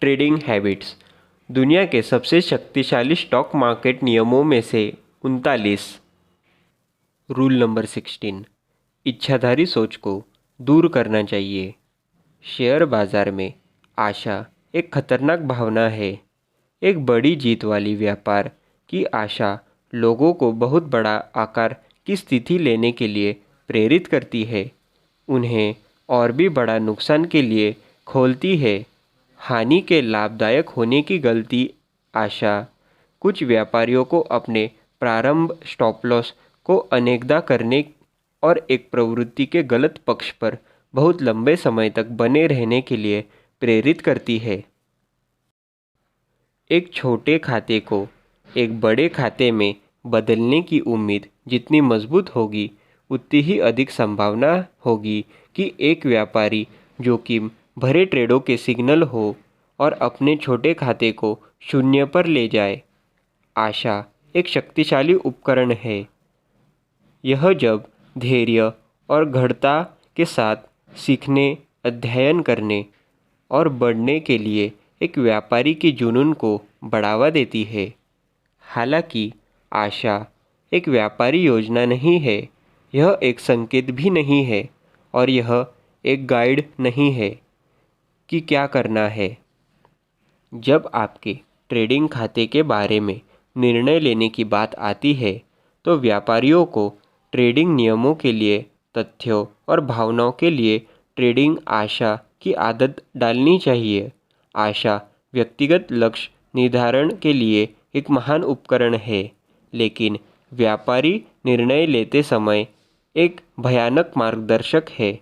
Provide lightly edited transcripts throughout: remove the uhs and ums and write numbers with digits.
Trading habits. दुनिया के सबसे शक्तिशाली स्टॉक मार्केट नियमों में से 39। Rule number 16। इच्छाधारी सोच को दूर करना चाहिए। शेयर बाजार में आशा एक खतरनाक भावना है। एक बड़ी जीत वाली व्यापार की आशा लोगों को बहुत बड़ा आकार की स्थिति लेने के लिए प्रेरित करती है, उन्हें और भी बड़ा नुकसान के लिए खोलती है। हानि के लाभदायक होने की गलती आशा कुछ व्यापारियों को अपने प्रारंभ स्टॉप लॉस को अनदेखा करने और एक प्रवृत्ति के गलत पक्ष पर बहुत लंबे समय तक बने रहने के लिए प्रेरित करती है। एक छोटे खाते को एक बड़े खाते में बदलने की उम्मीद जितनी मजबूत होगी, उतनी ही अधिक संभावना होगी कि एक व्यापारी जोखिम भरे ट्रेडों के सिग्नल हो और अपने छोटे खाते को शून्य पर ले जाए। आशा एक शक्तिशाली उपकरण है। यह जब धैर्य और दृढ़ता के साथ सीखने, अध्ययन करने और बढ़ने के लिए एक व्यापारी के जुनून को बढ़ावा देती है। हालांकि आशा एक व्यापारी योजना नहीं है, यह एक संकेत भी नहीं है और यह एक गाइड नहीं है कि क्या करना है। जब आपके ट्रेडिंग खाते के बारे में निर्णय लेने की बात आती है, तो व्यापारियों को ट्रेडिंग नियमों के लिए, तथ्यों और भावनाओं के लिए ट्रेडिंग आशा की आदत डालनी चाहिए। आशा व्यक्तिगत लक्ष्य निर्धारण के लिए एक महान उपकरण है, लेकिन व्यापारी निर्णय लेते समय एक भयानक मार्गदर्शक है।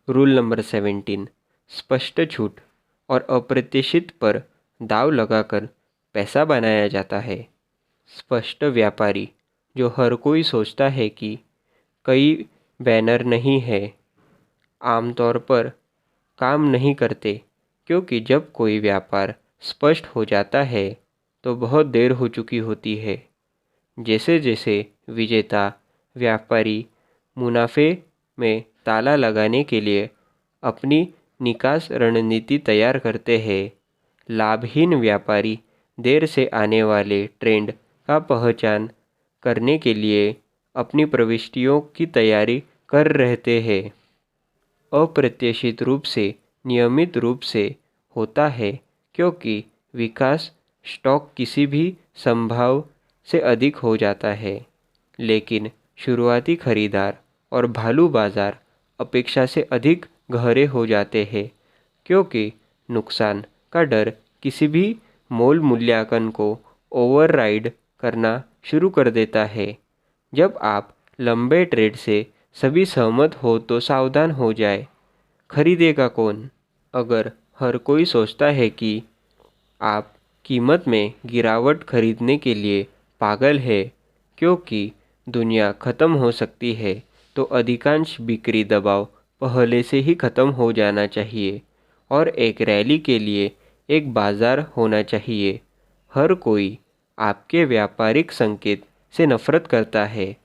Rule number 17। स्पष्ट छूट और अप्रत्याशित पर दाव लगाकर पैसा बनाया जाता है। स्पष्ट व्यापारी जो हर कोई सोचता है कि कई बैनर नहीं है, आमतौर पर काम नहीं करते, क्योंकि जब कोई व्यापार स्पष्ट हो जाता है तो बहुत देर हो चुकी होती है। जैसे जैसे विजेता व्यापारी मुनाफे में ताला लगाने के लिए अपनी निकास रणनीति तैयार करते हैं, लाभहीन व्यापारी देर से आने वाले ट्रेंड का पहचान करने के लिए अपनी प्रविष्टियों की तैयारी कर रहते हैं। अप्रत्याशित रूप से नियमित रूप से होता है, क्योंकि विकास स्टॉक किसी भी संभाव से अधिक हो जाता है, लेकिन शुरुआती खरीदार और भालू बाजार अपेक्षा से अधिक गहरे हो जाते हैं, क्योंकि नुकसान का डर किसी भी मोल मूल्यांकन को ओवरराइड करना शुरू कर देता है। जब आप लंबे ट्रेड से सभी सहमत हो तो सावधान हो जाए। खरीदेगा कौन? अगर हर कोई सोचता है कि आप कीमत में गिरावट खरीदने के लिए पागल है, क्योंकि दुनिया ख़त्म हो सकती है, तो अधिकांश बिक्री दबाव पहले से ही ख़त्म हो जाना चाहिए और एक रैली के लिए एक बाज़ार होना चाहिए। हर कोई आपके व्यापारिक संकेत से नफरत करता है।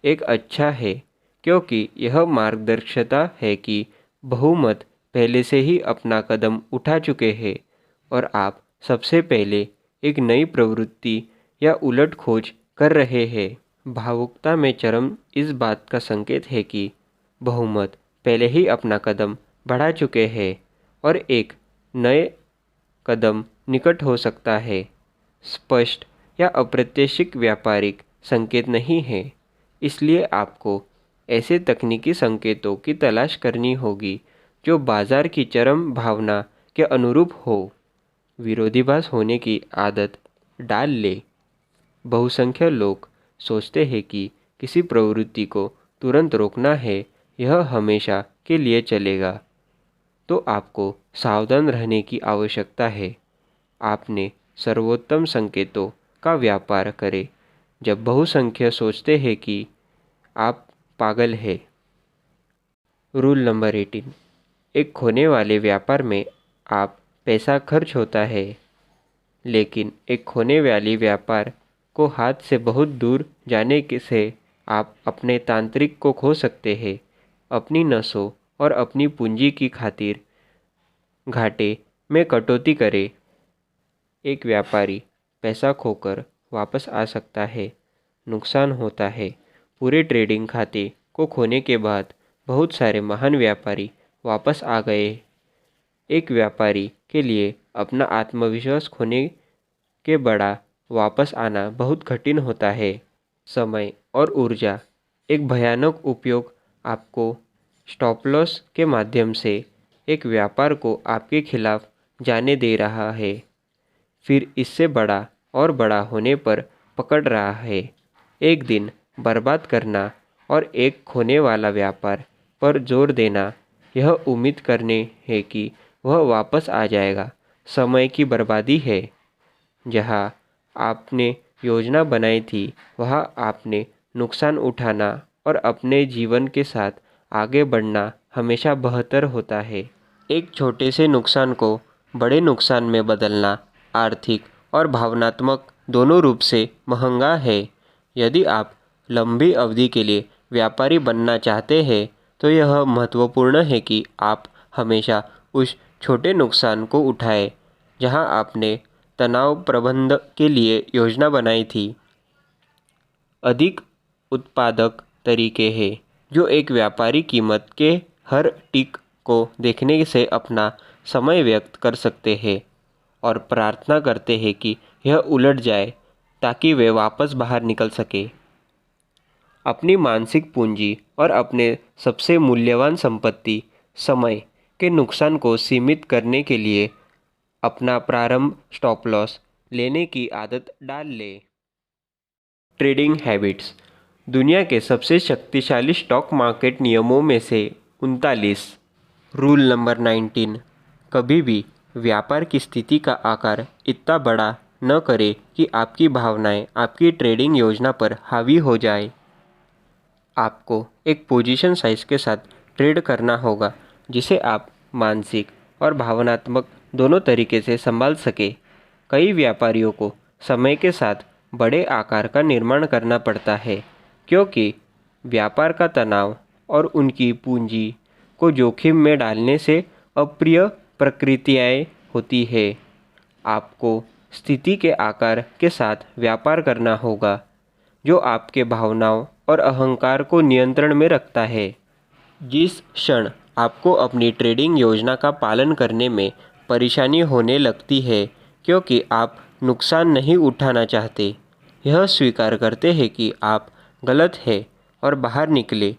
एक अच्छा है, क्योंकि यह मार्गदर्शिता है कि बहुमत पहले से ही अपना कदम उठा चुके हैं और आप सबसे पहले एक नई प्रवृत्ति या उलट खोज कर रहे हैं। भावुकता में चरम इस बात का संकेत है कि बहुमत पहले ही अपना कदम बढ़ा चुके हैं और एक नए कदम निकट हो सकता है। स्पष्ट या अप्रत्याशित व्यापारिक संकेत नहीं है, इसलिए आपको ऐसे तकनीकी संकेतों की तलाश करनी होगी जो बाजार की चरम भावना के अनुरूप हो। विरोधाभास होने की आदत डाल ले। बहुसंख्यक लोग सोचते हैं कि किसी प्रवृत्ति को तुरंत रोकना है, यह हमेशा के लिए चलेगा, तो आपको सावधान रहने की आवश्यकता है। आपने सर्वोत्तम संकेतों का व्यापार करें। जब बहुसंख्यक सोचते हैं कि आप पागल हैं। Rule number 18। एक खोने वाले व्यापार में आप पैसा खर्च होता है, लेकिन एक खोने वाली व्यापार को हाथ से बहुत दूर जाने से आप अपने तांत्रिक को खो सकते हैं। अपनी नसों और अपनी पूंजी की खातिर घाटे में कटौती करें। एक व्यापारी पैसा खोकर वापस आ सकता है, नुकसान होता है। पूरे ट्रेडिंग खाते को खोने के बाद बहुत सारे महान व्यापारी वापस आ गए। एक व्यापारी के लिए अपना आत्मविश्वास खोने के बड़ा वापस आना बहुत कठिन होता है। समय और ऊर्जा एक भयानक उपयोग आपको स्टॉप लॉस के माध्यम से एक व्यापार को आपके खिलाफ जाने दे रहा है, फिर इससे बड़ा और बड़ा होने पर पकड़ रहा है। एक दिन बर्बाद करना और एक खोने वाला व्यापार पर जोर देना, यह उम्मीद करने है कि वह वापस आ जाएगा, समय की बर्बादी है। जहाँ आपने योजना बनाई थी वहाँ आपने नुकसान उठाना और अपने जीवन के साथ आगे बढ़ना हमेशा बेहतर होता है। एक छोटे से नुकसान को बड़े नुकसान में बदलना आर्थिक और भावनात्मक दोनों रूप से महंगा है। यदि आप लंबी अवधि के लिए व्यापारी बनना चाहते हैं तो यह महत्वपूर्ण है कि आप हमेशा उस छोटे नुकसान को उठाएं जहां आपने तनाव प्रबंधन के लिए योजना बनाई थी। अधिक उत्पादक तरीके हैं जो एक व्यापारी कीमत के हर टिक को देखने से अपना समय व्यक्त कर सकते हैं और प्रार्थना करते हैं कि यह उलट जाए ताकि वे वापस बाहर निकल सके। अपनी मानसिक पूंजी और अपने सबसे मूल्यवान संपत्ति समय के नुकसान को सीमित करने के लिए अपना प्रारंभ स्टॉप लॉस लेने की आदत डाल ले। ट्रेडिंग हैबिट्स दुनिया के सबसे शक्तिशाली स्टॉक मार्केट नियमों में से 39। रूल नंबर 19, कभी भी व्यापार की स्थिति का आकार इतना बड़ा न करें कि आपकी भावनाएं आपकी ट्रेडिंग योजना पर हावी हो जाए। आपको एक पोजीशन साइज के साथ ट्रेड करना होगा जिसे आप मानसिक और भावनात्मक दोनों तरीके से संभाल सके। कई व्यापारियों को समय के साथ बड़े आकार का निर्माण करना पड़ता है क्योंकि व्यापार का तनाव और उनकी पूंजी को जोखिम में डालने से अप्रिय प्रकृतियाँ होती है। आपको स्थिति के आकार के साथ व्यापार करना होगा जो आपके भावनाओं और अहंकार को नियंत्रण में रखता है। जिस क्षण आपको अपनी ट्रेडिंग योजना का पालन करने में परेशानी होने लगती है क्योंकि आप नुकसान नहीं उठाना चाहते, यह स्वीकार करते हैं कि आप गलत हैं और बाहर निकले,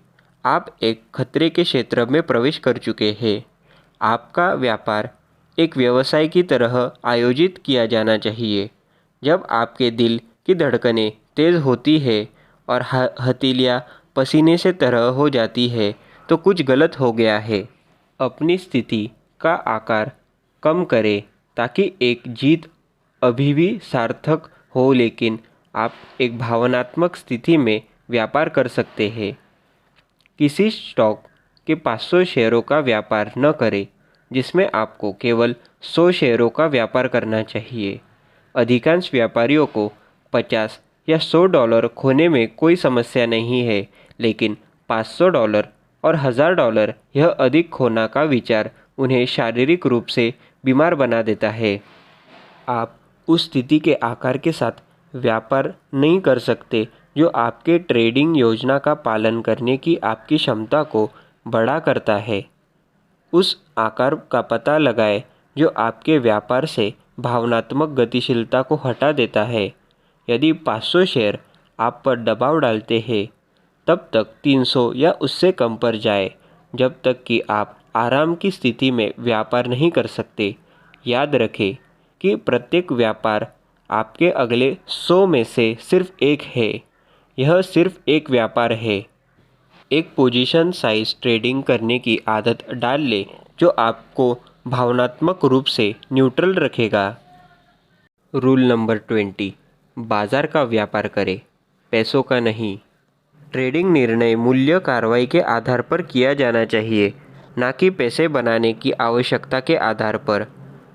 आप एक खतरे के क्षेत्र में प्रवेश कर चुके हैं। आपका व्यापार एक व्यवसाय की तरह आयोजित किया जाना चाहिए। जब आपके दिल की धड़कनें तेज़ होती है और हथेलियाँ पसीने से तरह हो जाती है तो कुछ गलत हो गया है। अपनी स्थिति का आकार कम करें ताकि एक जीत अभी भी सार्थक हो, लेकिन आप एक भावनात्मक स्थिति में व्यापार कर सकते हैं। किसी स्टॉक के 500 शेयरों का व्यापार न करें जिसमें आपको केवल 100 शेयरों का व्यापार करना चाहिए। अधिकांश व्यापारियों को $50 या $100 खोने में कोई समस्या नहीं है, लेकिन $500 और $1000 यह अधिक खोना का विचार उन्हें शारीरिक रूप से बीमार बना देता है। आप उस स्थिति के आकार के साथ व्यापार नहीं कर सकते जो आपके ट्रेडिंग योजना का पालन करने की आपकी क्षमता को बड़ा करता है। उस आकार का पता लगाएं जो आपके व्यापार से भावनात्मक गतिशीलता को हटा देता है। यदि 500 शेयर आप पर दबाव डालते हैं, तब तक 300 या उससे कम पर जाए जब तक कि आप आराम की स्थिति में व्यापार नहीं कर सकते। याद रखें कि प्रत्येक व्यापार आपके अगले 100 में से सिर्फ एक है। यह सिर्फ एक व्यापार है। एक पोजीशन साइज ट्रेडिंग करने की आदत डाल लें जो आपको भावनात्मक रूप से न्यूट्रल रखेगा। रूल नंबर 20, बाजार का व्यापार करें, पैसों का नहीं। ट्रेडिंग निर्णय मूल्य कार्रवाई के आधार पर किया जाना चाहिए, ना कि पैसे बनाने की आवश्यकता के आधार पर।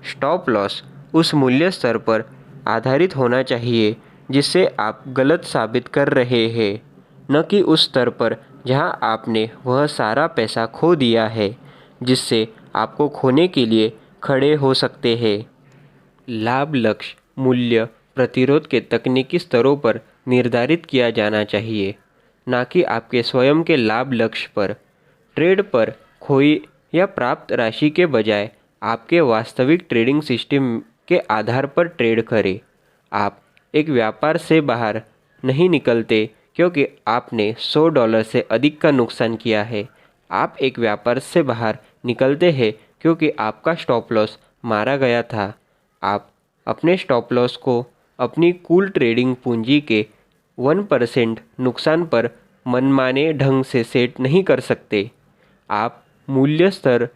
स्टॉप लॉस उस मूल्य स्तर पर आधारित होना चाहिए जिससे आप गलत साबित कर रहे हैं, न कि उस स्तर पर जहां आपने वह सारा पैसा खो दिया है जिससे आपको खोने के लिए खड़े हो सकते हैं। लाभ लक्ष्य मूल्य प्रतिरोध के तकनीकी स्तरों पर निर्धारित किया जाना चाहिए, ना कि आपके स्वयं के लाभ लक्ष्य पर। ट्रेड पर खोई या प्राप्त राशि के बजाय आपके वास्तविक ट्रेडिंग सिस्टम के आधार पर ट्रेड करें। आप एक व्यापार से बाहर नहीं निकलते क्योंकि आपने $100 से अधिक का नुकसान किया है। आप एक व्यापार से बाहर निकलते हैं क्योंकि आपका स्टॉप लॉस मारा गया था। आप अपने स्टॉप लॉस को अपनी कुल ट्रेडिंग पूंजी के 1% नुकसान पर मनमाने ढंग से सेट नहीं कर सकते। आप मूल्य स्तर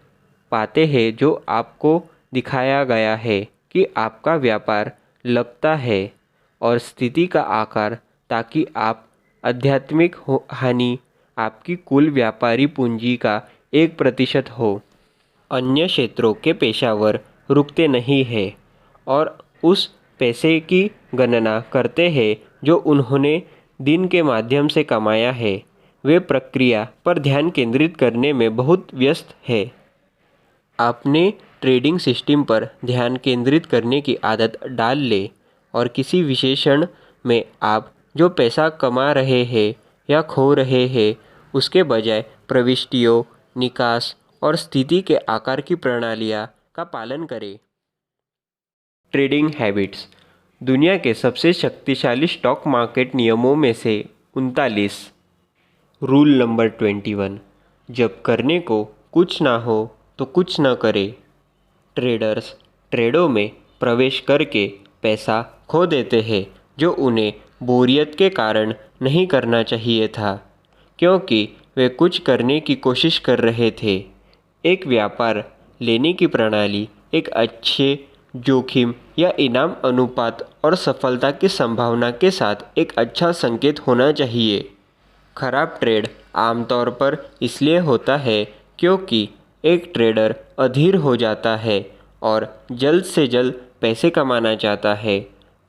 पाते हैं जो आपको दिखाया गया है कि आपका व्यापार लगता है और स्थिति का आकार, ताकि आप आध्यात्मिक हानि आपकी कुल व्यापारी पूंजी का 1% हो। अन्य क्षेत्रों के पेशेवर रुकते नहीं हैं और उस पैसे की गणना करते हैं जो उन्होंने दिन के माध्यम से कमाया है। वे प्रक्रिया पर ध्यान केंद्रित करने में बहुत व्यस्त है। आपने ट्रेडिंग सिस्टम पर ध्यान केंद्रित करने की आदत डाल ले और किसी विशेषण में आप जो पैसा कमा रहे हैं या खो रहे हैं उसके बजाय प्रविष्टियों, निकास और स्थिति के आकार की प्रणालियाँ का पालन करें। Trading habits. दुनिया के सबसे शक्तिशाली स्टॉक मार्केट नियमों में से 39। Rule number 21। जब करने को कुछ ना हो तो कुछ न करें। ट्रेडर्स ट्रेडों में प्रवेश करके पैसा खो देते हैं जो उन्हें बोरियत के कारण नहीं करना चाहिए था, क्योंकि वे कुछ करने की कोशिश कर रहे थे। एक व्यापार लेने की प्रणाली एक अच्छे जोखिम या इनाम अनुपात और सफलता की संभावना के साथ एक अच्छा संकेत होना चाहिए। खराब ट्रेड आमतौर पर इसलिए होता है क्योंकि एक ट्रेडर अधीर हो जाता है और जल्द से जल्द पैसे कमाना चाहता है।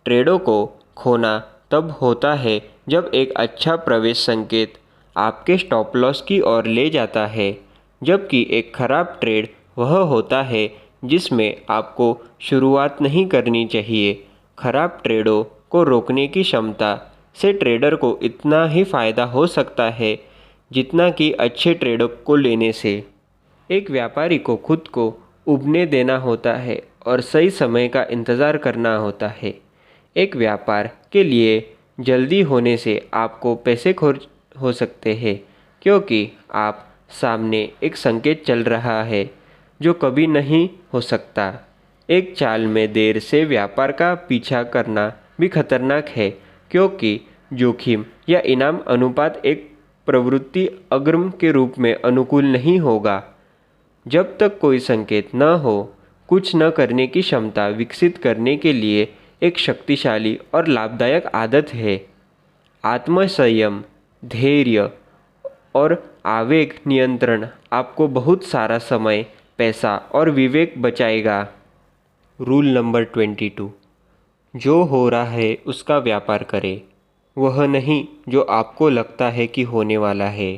ट्रेडों को खोना तब होता है जब एक अच्छा प्रवेश संकेत आपके स्टॉप लॉस की ओर ले जाता है, जबकि एक खराब ट्रेड वह होता है जिसमें आपको शुरुआत नहीं करनी चाहिए। खराब ट्रेडों को रोकने की क्षमता से ट्रेडर को इतना ही फ़ायदा हो सकता है जितना कि अच्छे ट्रेडर को लेने से। एक व्यापारी को खुद को उबने देना होता है और सही समय का इंतज़ार करना होता है। एक व्यापार के लिए जल्दी होने से आपको पैसे खर्च हो सकते हैं क्योंकि आप सामने एक संकेत चल रहा है जो कभी नहीं हो सकता। एक चाल में देर से व्यापार का पीछा करना भी खतरनाक है क्योंकि जोखिम या इनाम अनुपात एक प्रवृत्ति अग्रम के रूप में अनुकूल नहीं होगा। जब तक कोई संकेत न हो, कुछ न करने की क्षमता विकसित करने के लिए एक शक्तिशाली और लाभदायक आदत है। आत्मसंयम, धैर्य और आवेग नियंत्रण आपको बहुत सारा समय, पैसा और विवेक बचाएगा। Rule number 22। जो हो रहा है उसका व्यापार करें, वह नहीं जो आपको लगता है कि होने वाला है।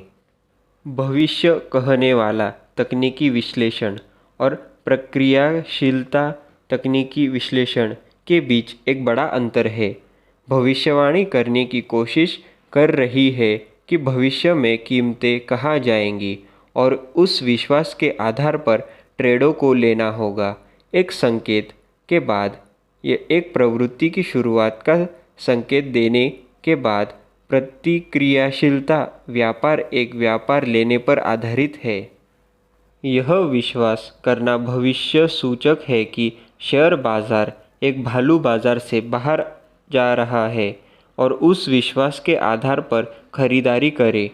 भविष्य कहने वाला तकनीकी विश्लेषण और प्रक्रियाशीलता तकनीकी विश्लेषण के बीच एक बड़ा अंतर है। भविष्यवाणी करने की कोशिश कर रही है कि भविष्य में कीमतें कहाँ जाएंगी और उस विश्वास के आधार पर ट्रेडों को लेना होगा। एक संकेत के बाद ये एक प्रवृत्ति की शुरुआत का संकेत देने के बाद प्रतिक्रियाशीलता व्यापार एक व्यापार लेने पर आधारित है। यह विश्वास करना भविष्य सूचक है कि शेयर बाजार एक भालू बाजार से बाहर जा रहा है और उस विश्वास के आधार पर खरीदारी करें।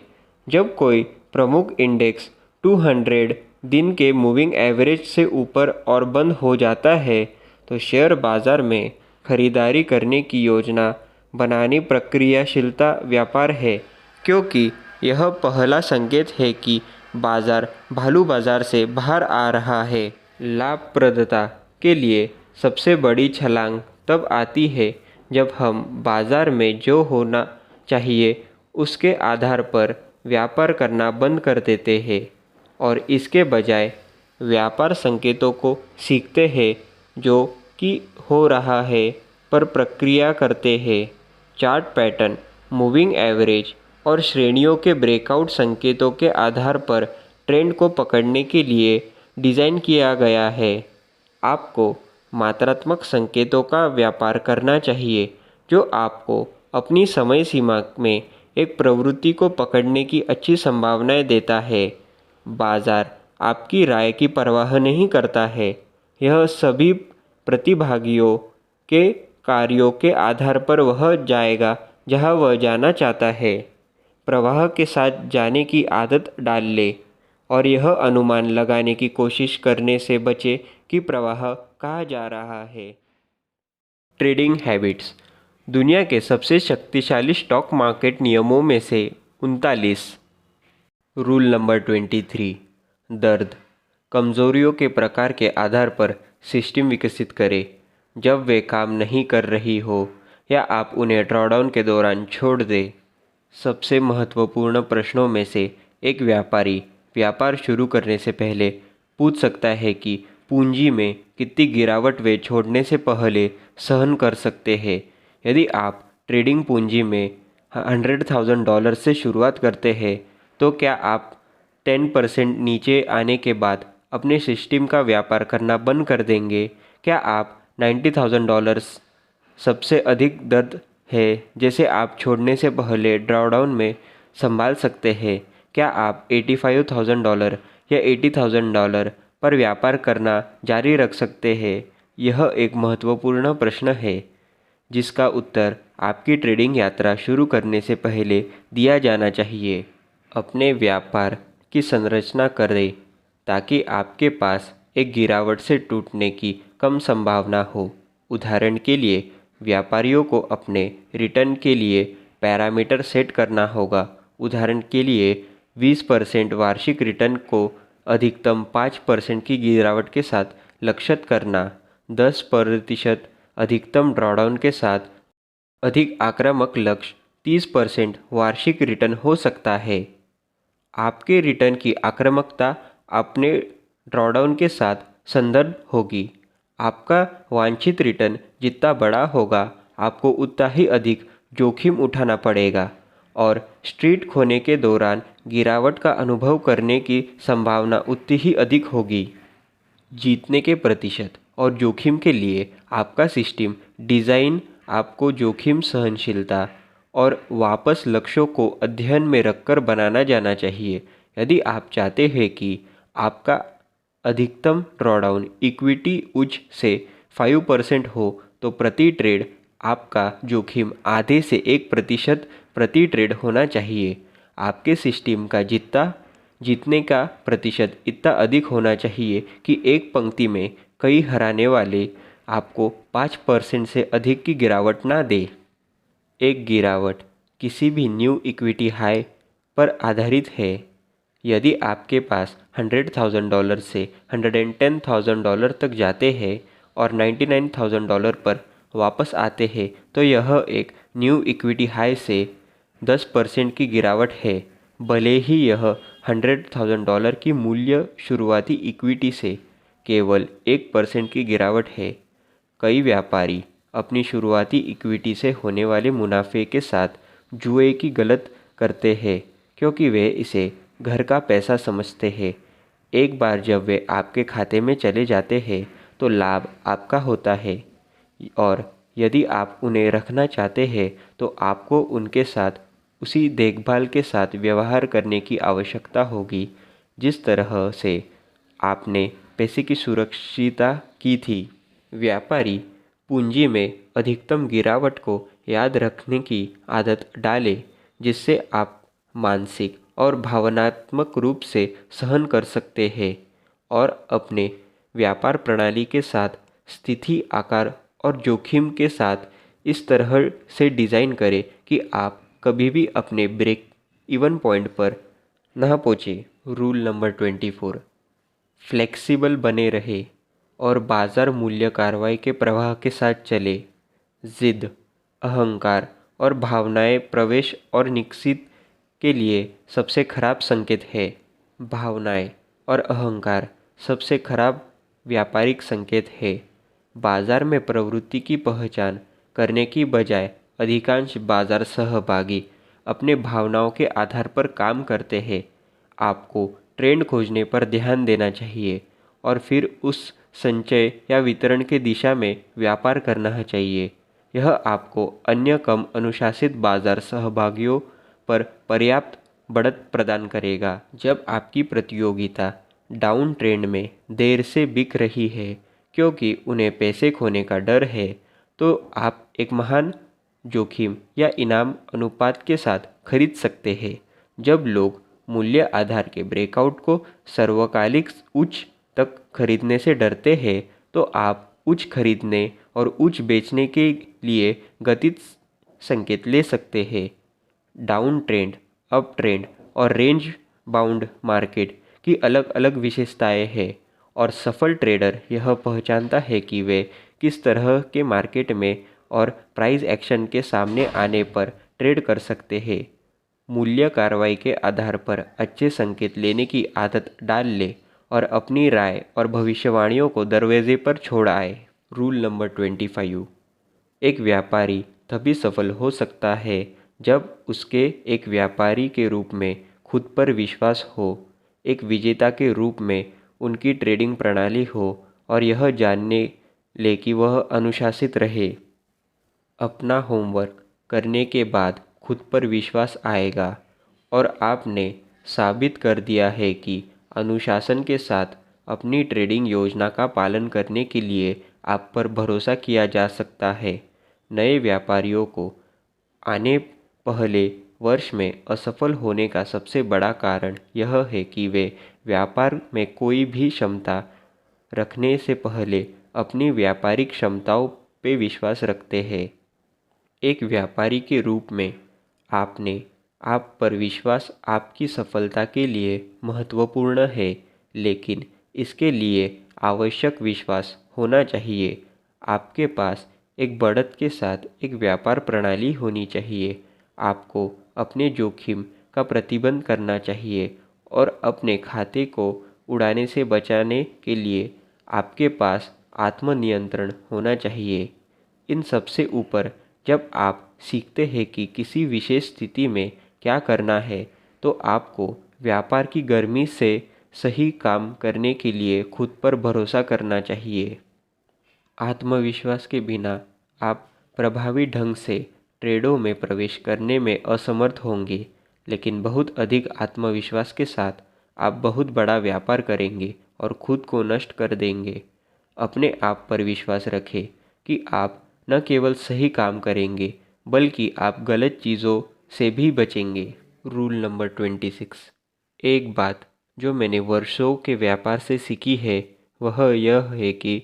जब कोई प्रमुख इंडेक्स 200 दिन के मूविंग एवरेज से ऊपर और बंद हो जाता है तो शेयर बाजार में खरीदारी करने की योजना बनानी प्रक्रियाशीलता व्यापार है, क्योंकि यह पहला संकेत है कि बाजार भालू बाजार से बाहर आ रहा है। लाभप्रदता के लिए सबसे बड़ी छलांग तब आती है जब हम बाजार में जो होना चाहिए उसके आधार पर व्यापार करना बंद कर देते हैं और इसके बजाय व्यापार संकेतों को सीखते हैं जो कि हो रहा है पर प्रक्रिया करते हैं। चार्ट पैटर्न, मूविंग एवरेज और श्रेणियों के ब्रेकआउट संकेतों के आधार पर ट्रेंड को पकड़ने के लिए डिज़ाइन किया गया है। आपको मात्रात्मक संकेतों का व्यापार करना चाहिए जो आपको अपनी समय सीमा में एक प्रवृत्ति को पकड़ने की अच्छी संभावनाएं देता है। बाजार आपकी राय की परवाह नहीं करता है। यह सभी प्रतिभागियों के कार्यों के आधार पर वह जाएगा जहां वह जाना चाहता है। प्रवाह के साथ जाने की आदत डाल ले और यह अनुमान लगाने की कोशिश करने से बचे कि प्रवाह कहाँ जा रहा है। Trading habits. दुनिया के सबसे शक्तिशाली स्टॉक मार्केट नियमों में से 39। Rule number 23। दर्द, कमजोरियों के प्रकार के आधार पर सिस्टम विकसित करें। जब वे काम नहीं कर रही हो या आप उन्हें ड्रॉडाउन के दौरान छोड़ दें। सबसे महत्वपूर्ण प्रश्नों में से एक व्यापारी व्यापार शुरू करने से पहले पूछ सकता है कि पूंजी में कितनी गिरावट वे छोड़ने से पहले सहन कर सकते हैं। यदि आप ट्रेडिंग पूंजी में $100,000 से शुरुआत करते हैं तो क्या आप 10% नीचे आने के बाद अपने सिस्टम का व्यापार करना बंद कर देंगे? क्या आप $90,000 सबसे अधिक दर्द है जैसे आप छोड़ने से पहले ड्रॉडाउन में संभाल सकते हैं? क्या आप $85,000 या $80,000 पर व्यापार करना जारी रख सकते हैं? यह एक महत्वपूर्ण प्रश्न है जिसका उत्तर आपकी ट्रेडिंग यात्रा शुरू करने से पहले दिया जाना चाहिए। अपने व्यापार की संरचना करें ताकि आपके पास एक गिरावट से टूटने की कम संभावना हो। उदाहरण के लिए, व्यापारियों को अपने रिटर्न के लिए पैरामीटर सेट करना होगा। उदाहरण के लिए, 20% वार्षिक रिटर्न को अधिकतम 5% की गिरावट के साथ लक्षित करना, 10% अधिकतम ड्रॉडाउन के साथ। अधिक आक्रामक लक्ष्य 30% वार्षिक रिटर्न हो सकता है। आपके रिटर्न की आक्रामकता अपने ड्रॉडाउन के साथ संदर्भ होगी। आपका वांछित रिटर्न जितना बड़ा होगा, आपको उतना ही अधिक जोखिम उठाना पड़ेगा और स्ट्रीट खोने के दौरान गिरावट का अनुभव करने की संभावना उतनी ही अधिक होगी। जीतने के प्रतिशत और जोखिम के लिए आपका सिस्टम डिज़ाइन आपको जोखिम सहनशीलता और वापस लक्ष्यों को अध्ययन में रखकर बनाना जाना चाहिए। यदि आप चाहते हैं कि आपका अधिकतम ड्रॉडाउन इक्विटी उच्च से 5% हो तो प्रति ट्रेड आपका जोखिम आधे से 1% प्रति ट्रेड होना चाहिए। आपके सिस्टम का जीतने का प्रतिशत इतना अधिक होना चाहिए कि एक पंक्ति में कई हराने वाले आपको 5% से अधिक की गिरावट ना दे। एक गिरावट किसी भी न्यू इक्विटी हाई पर आधारित है। यदि आपके पास $100,000 से $110,000 तक जाते हैं और $99,000 पर वापस आते हैं तो यह एक न्यू इक्विटी हाई से 10% की गिरावट है, भले ही यह $100,000 की मूल्य शुरुआती इक्विटी से केवल 1% की गिरावट है। कई व्यापारी अपनी शुरुआती इक्विटी से होने वाले मुनाफे के साथ जुए की गलत करते हैं क्योंकि वे इसे घर का पैसा समझते हैं। एक बार जब वे आपके खाते में चले जाते हैं तो लाभ आपका होता है और यदि आप उन्हें रखना चाहते हैं तो आपको उनके साथ उसी देखभाल के साथ व्यवहार करने की आवश्यकता होगी जिस तरह से आपने पैसे की सुरक्षिता की थी। व्यापारी पूंजी में अधिकतम गिरावट को याद रखने की आदत डालें जिससे आप मानसिक और भावनात्मक रूप से सहन कर सकते हैं और अपने व्यापार प्रणाली के साथ स्थिति आकार और जोखिम के साथ इस तरह से डिज़ाइन करें कि आप कभी भी अपने ब्रेक इवन पॉइंट पर ना पहुँचे। Rule number 24। फ्लेक्सिबल बने रहे और बाजार मूल्य कार्रवाई के प्रवाह के साथ चले। जिद, अहंकार और भावनाएं प्रवेश और निश्चित के लिए सबसे खराब संकेत है। भावनाएं और अहंकार सबसे खराब व्यापारिक संकेत है। बाजार में प्रवृत्ति की पहचान करने की बजाय अधिकांश बाजार सहभागी अपने भावनाओं के आधार पर काम करते हैं। आपको ट्रेंड खोजने पर ध्यान देना चाहिए और फिर उस संचय या वितरण के दिशा में व्यापार करना चाहिए। यह आपको अन्य कम अनुशासित बाजार सहभागियों पर पर्याप्त बढ़त प्रदान करेगा। जब आपकी प्रतियोगिता डाउन ट्रेंड में देर से बिक रही है क्योंकि उन्हें पैसे खोने का डर है, तो आप एक महान जोखिम या इनाम अनुपात के साथ खरीद सकते हैं। जब लोग मूल्य आधार के ब्रेकआउट को सर्वकालिक उच्च तक खरीदने से डरते हैं, तो आप उच्च खरीदने और उच्च बेचने के लिए गतिज संकेत ले सकते हैं। डाउन ट्रेंड, अप ट्रेंड और रेंज बाउंड मार्केट की अलग अलग विशेषताएं हैं और सफल ट्रेडर यह पहचानता है कि वे किस तरह के मार्केट में और प्राइस एक्शन के सामने आने पर ट्रेड कर सकते हैं। मूल्य कार्रवाई के आधार पर अच्छे संकेत लेने की आदत डाल ले और अपनी राय और भविष्यवाणियों को दरवाजे पर छोड़ आए। Rule number 25। एक व्यापारी तभी सफल हो सकता है जब उसके एक व्यापारी के रूप में खुद पर विश्वास हो, एक विजेता के रूप में उनकी ट्रेडिंग प्रणाली हो और यह जानने ले कि वह अनुशासित रहे। अपना होमवर्क करने के बाद खुद पर विश्वास आएगा और आपने साबित कर दिया है कि अनुशासन के साथ अपनी ट्रेडिंग योजना का पालन करने के लिए आप पर भरोसा किया जा सकता है। नए व्यापारियों को आने पहले वर्ष में असफल होने का सबसे बड़ा कारण यह है कि वे व्यापार में कोई भी क्षमता रखने से पहले अपनी व्यापारिक क्षमताओं पे विश्वास रखते हैं। एक व्यापारी के रूप में आपने आप पर विश्वास आपकी सफलता के लिए महत्वपूर्ण है, लेकिन इसके लिए आवश्यक विश्वास होना चाहिए। आपके पास एक बढ़त के साथ एक व्यापार प्रणाली होनी चाहिए। आपको अपने जोखिम का प्रतिबंध करना चाहिए और अपने खाते को उड़ाने से बचाने के लिए आपके पास आत्मनियंत्रण होना चाहिए। इन सबसे ऊपर, जब आप सीखते हैं कि किसी विशेष स्थिति में क्या करना है, तो आपको व्यापार की गर्मी से सही काम करने के लिए खुद पर भरोसा करना चाहिए। आत्मविश्वास के बिना आप प्रभावी ढंग से ट्रेडों में प्रवेश करने में असमर्थ होंगे, लेकिन बहुत अधिक आत्मविश्वास के साथ आप बहुत बड़ा व्यापार करेंगे और खुद को नष्ट कर देंगे। अपने आप पर विश्वास रखें कि आप न केवल सही काम करेंगे, बल्कि आप गलत चीज़ों से भी बचेंगे। Rule number 26। एक बात जो मैंने वर्षों के व्यापार से सीखी है वह यह है कि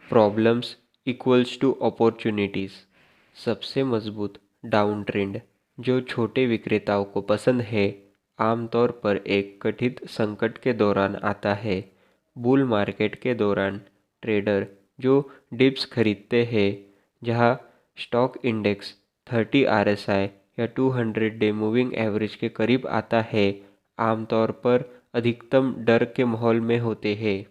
प्रॉब्लम्स इक्वल्स टू अपॉर्चुनिटीज़। सबसे मजबूत डाउन ट्रेंड जो छोटे विक्रेताओं को पसंद है, आमतौर पर एक कथित संकट के दौरान आता है। बुल मार्केट के दौरान ट्रेडर जो डिप्स खरीदते हैं जहां स्टॉक इंडेक्स 30 RSI या 200 डे मूविंग एवरेज के करीब आता है, आमतौर पर अधिकतम डर के माहौल में होते हैं।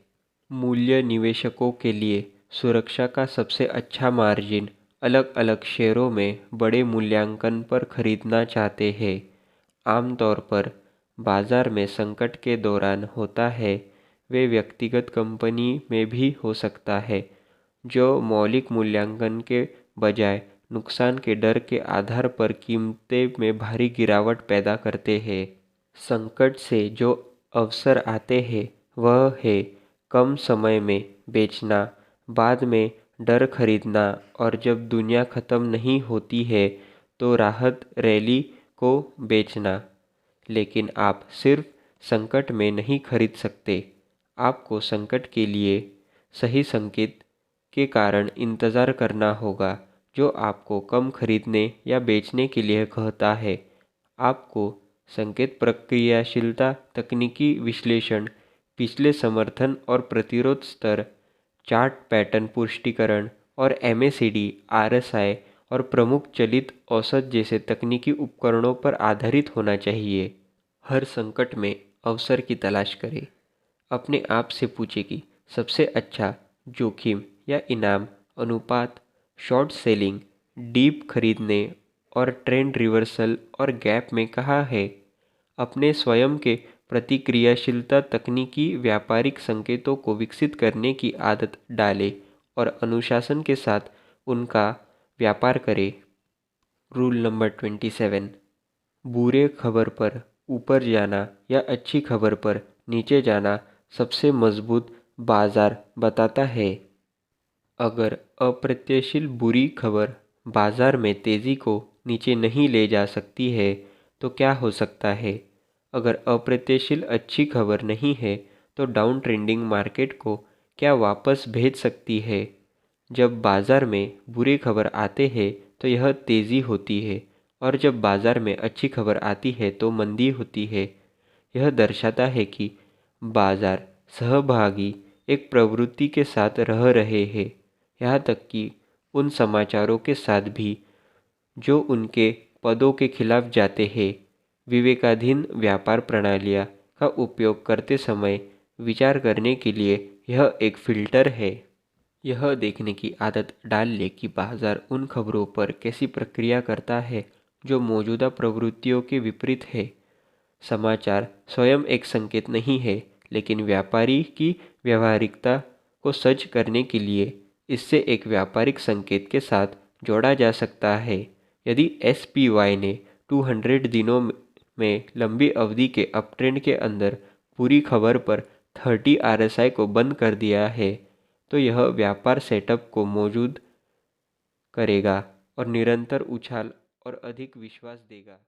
मूल्य निवेशकों के लिए सुरक्षा का सबसे अच्छा मार्जिन अलग अलग शेयरों में बड़े मूल्यांकन पर खरीदना चाहते हैं। आमतौर पर बाजार में संकट के दौरान होता है, वे व्यक्तिगत कंपनी में भी हो सकता है जो मौलिक मूल्यांकन के बजाय नुकसान के डर के आधार पर कीमतें में भारी गिरावट पैदा करते हैं। संकट से जो अवसर आते हैं वह है कम समय में बेचना, बाद में डर खरीदना और जब दुनिया ख़त्म नहीं होती है तो राहत रैली को बेचना। लेकिन आप सिर्फ संकट में नहीं खरीद सकते, आपको संकट के लिए सही संकेत के कारण इंतज़ार करना होगा जो आपको कम खरीदने या बेचने के लिए कहता है। आपको संकेत प्रक्रियाशीलता, तकनीकी विश्लेषण, पिछले समर्थन और प्रतिरोध स्तर, चार्ट पैटर्न पुष्टिकरण और MACD, RSI और प्रमुख चलित औसत जैसे तकनीकी उपकरणों पर आधारित होना चाहिए। हर संकट में अवसर की तलाश करें। अपने आप से पूछें कि सबसे अच्छा जोखिम या इनाम अनुपात शॉर्ट सेलिंग, डीप खरीदने और ट्रेंड रिवर्सल और गैप में कहाँ है। अपने स्वयं के प्रतिक्रियाशीलता तकनीकी व्यापारिक संकेतों को विकसित करने की आदत डालें और अनुशासन के साथ उनका व्यापार करें। रूल नंबर 27, बुरे खबर पर ऊपर जाना या अच्छी खबर पर नीचे जाना सबसे मजबूत बाजार बताता है। अगर अप्रत्याशित बुरी खबर बाजार में तेजी को नीचे नहीं ले जा सकती है तो क्या हो सकता है? अगर अप्रत्याशित अच्छी खबर नहीं है तो डाउन ट्रेंडिंग मार्केट को क्या वापस भेज सकती है? जब बाजार में बुरी खबर आते हैं तो यह तेजी होती है और जब बाजार में अच्छी खबर आती है तो मंदी होती है। यह दर्शाता है कि बाजार सहभागी एक प्रवृत्ति के साथ रह रहे हैं, यहाँ तक कि उन समाचारों के साथ भी जो उनके पदों के खिलाफ जाते हैं। विवेकाधीन व्यापार प्रणालियाँ का उपयोग करते समय विचार करने के लिए यह एक फ़िल्टर है। यह देखने की आदत डाल ले कि बाजार उन खबरों पर कैसी प्रक्रिया करता है जो मौजूदा प्रवृत्तियों के विपरीत है। समाचार स्वयं एक संकेत नहीं है, लेकिन व्यापारी की व्यावहारिकता को सच करने के लिए इससे एक व्यापारिक संकेत के साथ जोड़ा जा सकता है। यदि SPY ने 200 दिनों में लंबी अवधि के अपट्रेंड के अंदर पूरी खबर पर 30 RSI को बंद कर दिया है, तो यह व्यापार सेटअप को मौजूद करेगा और निरंतर उछाल और अधिक विश्वास देगा।